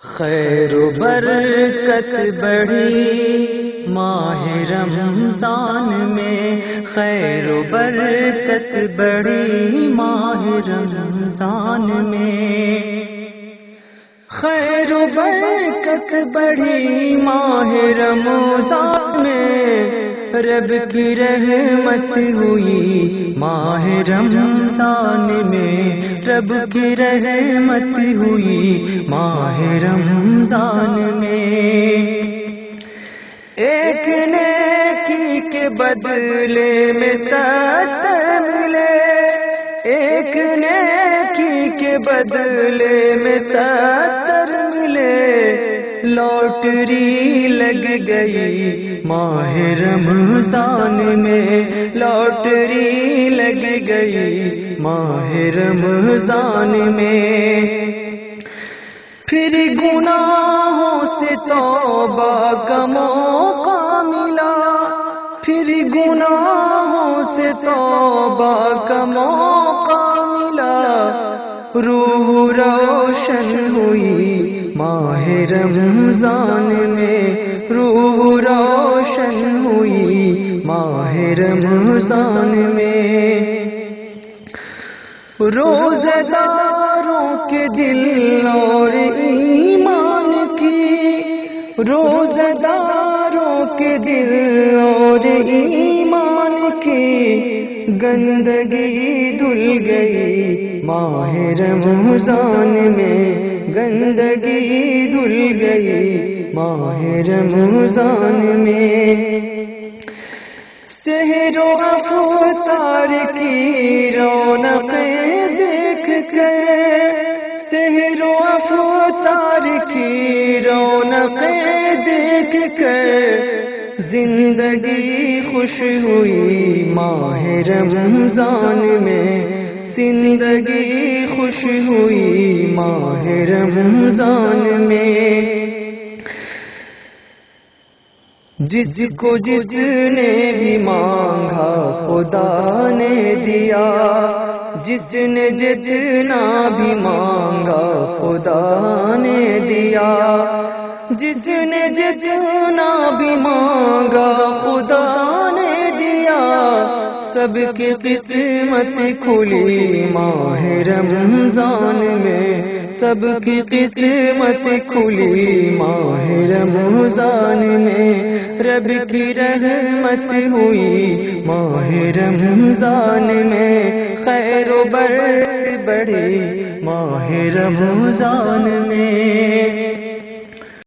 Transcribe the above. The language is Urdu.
خیر و برکت بڑھی ماہ رمضان میں، خیر و برکت بڑھی ماہ رمضان میں، خیر و برکت بڑھی ماہ رمضان میں، رب کی رحمت ہوئی ماہ رمضان میں، رب کی رحمت ہوئی ماہ رمضان میں۔ ایک نیکی کے بدلے میں 70 ملے، ایک نیکی کے بدلے میں 70 ملے، لاٹری لگ گئی ماہ رمضان میں، لاٹری لگ گئی ماہ رمضان میں۔ پھر گناہوں سے توبہ کا موقع ملا، پھر گناہوں سے توبہ کا موقع ملا، روح روشن ہوئی ماہ رمضان میں، روح روشن ہوئی ماہ رمضان میں۔ روزہ داروں کے دل اور ایمان کی، روزہ داروں کے دل اور ایمان کی گندگی دھل گئی ماہ رمضان میں، گندگی دھل گئی ماہ رمضان میں۔ سحر و افطار کی رونقیں دیکھ کر، سحر و افطار کی رونقیں دیکھ کر زندگی خوش ہوئی ماہ رمضان میں، زندگی خوش ہوئی ماہ رمضان میں۔ جس کو جس نے بھی مانگا خدا نے دیا، جس نے جتنا بھی مانگا خدا نے دیا، جس نے جتنا بھی مانگا خدا نے دیا، سب کی قسمت کھلی ماہ رمضان میں، سب کی قسمت کھلی ماہ رمضان میں، رب کی رحمت ہوئی ماہ رمضان میں، خیر و برکت بڑھی ماہ رمضان میں۔